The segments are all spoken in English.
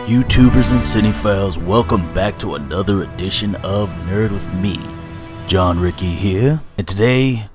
YouTubers and Cinephiles, welcome back to another edition of Nerd with me, John Ricky here, and today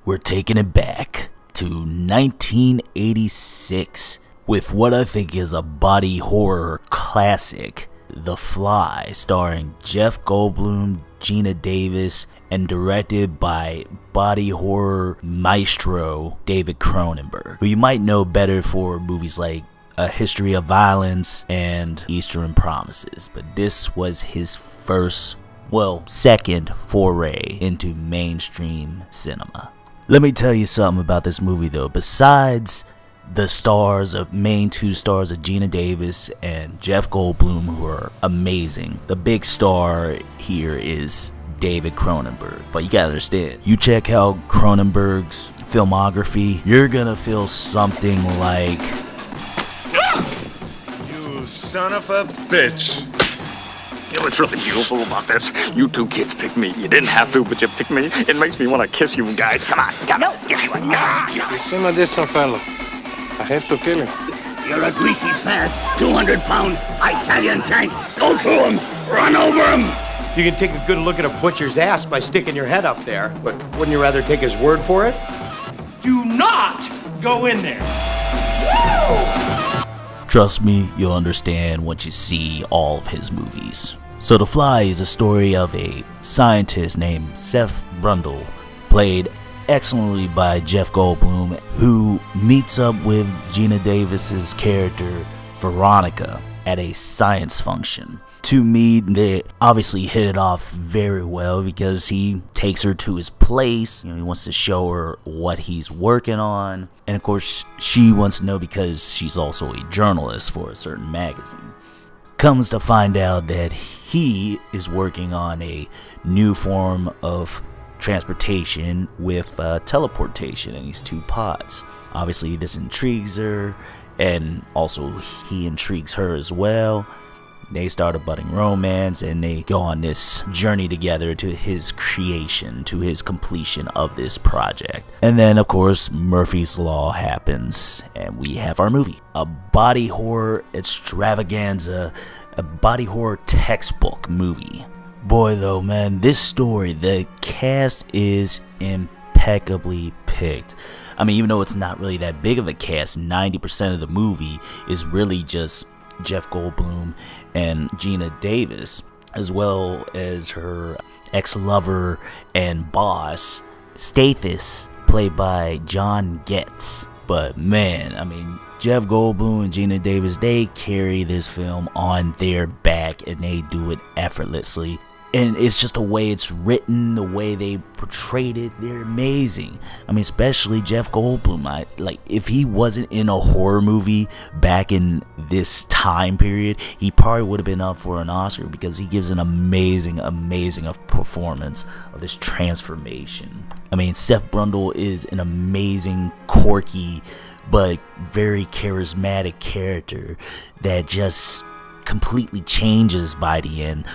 we're taking it back to 1986 with what I think is a body horror classic, The Fly, starring Jeff Goldblum, Gina Davis, and directed by body horror maestro David Cronenberg, who you might know better for movies like A History of Violence and Eastern Promises, but this was his first, well, second foray into mainstream cinema. Let me tell you something about this movie though. Besides the stars of main two stars of Gina Davis and Jeff Goldblum, who are amazing, the big star here is David Cronenberg. But you gotta understand, you check out Cronenberg's filmography, you're gonna feel something like, you son of a bitch. You know what's really beautiful about this? You two kids picked me. You didn't have to, but you picked me. It makes me want to kiss you guys. Come on, come on, give me one. Come on. You see my distant fellow. I have to kill him. You're a greasy, fast, 200-pound Italian tank. Go to him. Run over him. You can take a good look at a butcher's ass by sticking your head up there, but wouldn't you rather take his word for it? Do not go in there. trust me, you'll understand once you see all of his movies. So The Fly is a story of a scientist named Seth Brundle, played excellently by Jeff Goldblum, who meets up with Gina Davis's character Veronica at a science function. To me, they obviously hit it off very well because he takes her to his place. You know, he wants to show her what he's working on, and of course she wants to know because she's also a journalist for a certain magazine. Comes to find out that he is working on a new form of transportation with teleportation in these two pods. Obviously this intrigues her, and also he intrigues her as well. They start a budding romance, and they go on this journey together to his creation, to his completion of this project. And then, of course, Murphy's Law happens, and we have our movie. A body horror extravaganza, a body horror textbook movie. Boy, though, man, this story, the cast is impeccably picked. I mean, even though it's not really that big of a cast, 90% of the movie is really just Jeff Goldblum and Gina Davis, as well as her ex-lover and boss, Stathis, played by John Getz. But man, I mean, Jeff Goldblum and Gina Davis, they carry this film on their back, and they do it effortlessly. And it's just the way it's written, the way they portrayed it, they're amazing. I mean, especially Jeff Goldblum. Like, if he wasn't in a horror movie back in this time period, he probably would have been up for an Oscar, because he gives an amazing performance of this transformation. I mean, Seth Brundle is an amazing, quirky, but very charismatic character that just completely changes by the end.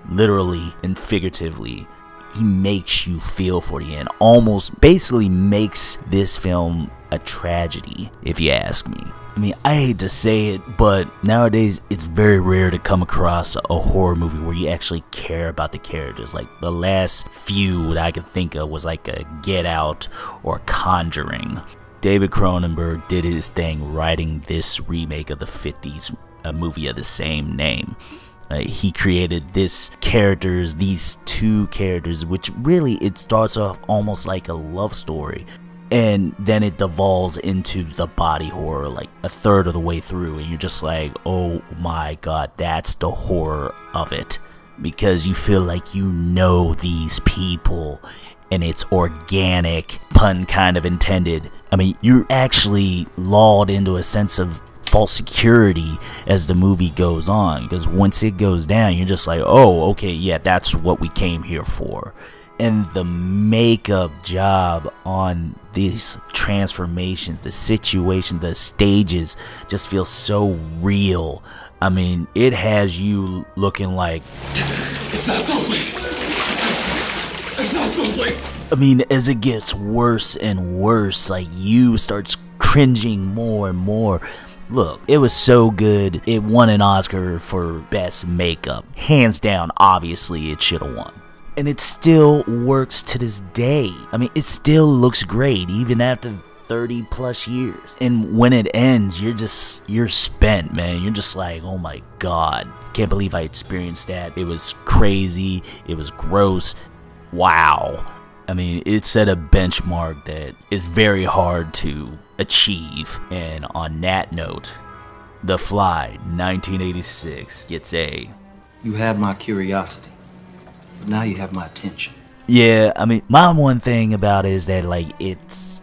Literally and figuratively, he makes you feel for the end. Almost basically makes this film a tragedy, if you ask me. I mean, I hate to say it, but nowadays it's very rare to come across a horror movie where you actually care about the characters. Like, the last few that I could think of was like a Get Out or Conjuring. David Cronenberg did his thing writing this remake of the 50s, a movie of the same name. He created these two characters, which really, it starts off almost like a love story, and then it devolves into the body horror like a third of the way through, and you're just like, oh my god, that's the horror of it, because you feel like you know these people, and it's organic, pun kind of intended. I mean, you're actually lulled into a sense of false security as the movie goes on, because once it goes down, you're just like, oh, okay, yeah, that's what we came here for. And the makeup job on these transformations, the situation, the stages just feel so real. I mean, it has you looking like, It's not Snowflake. It's not Snowflake. I mean, as it gets worse and worse, like, you start cringing more and more. Look, it was so good, it won an Oscar for Best Makeup. Hands down, obviously, it should have won. And it still works to this day. I mean, it still looks great, even after 30 plus years. And when it ends, you're spent, man. You're just like, oh my god, can't believe I experienced that. It was crazy, it was gross. Wow. I mean, it set a benchmark that is very hard to achieve. And on that note, The Fly 1986 gets a... You had my curiosity, but now you have my attention. Yeah, I mean, my one thing about it is that, like,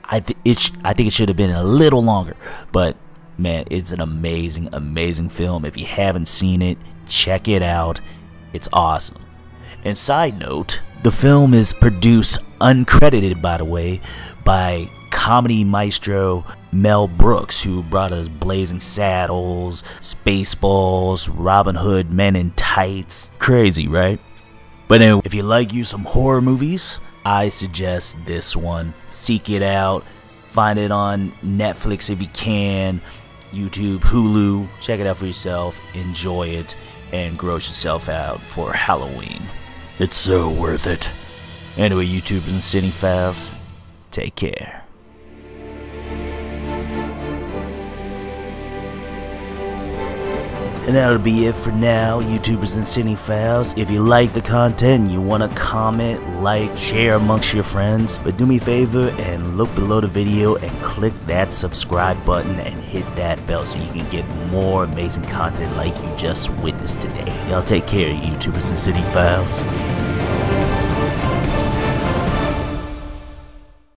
I think it should have been a little longer, but man, it's an amazing film. If you haven't seen it, check it out. It's awesome. And side note, the film is produced uncredited, by the way, by comedy maestro Mel Brooks, who brought us Blazing Saddles, Spaceballs, Robin Hood, Men in Tights. Crazy, right? But anyway, if you like some horror movies, I suggest this one. Seek it out. Find it on Netflix if you can, YouTube, Hulu. Check it out for yourself. Enjoy it and gross yourself out for Halloween. It's so worth it. Anyway, YouTubers and Cinephiles, take care. And that'll be it for now, YouTubers and Cinephiles. If you like the content and you want to comment, like, share amongst your friends, but do me a favor and look below the video and click that subscribe button and hit that bell so you can get more amazing content like you just witnessed today. Y'all take care, YouTubers and Cinephiles.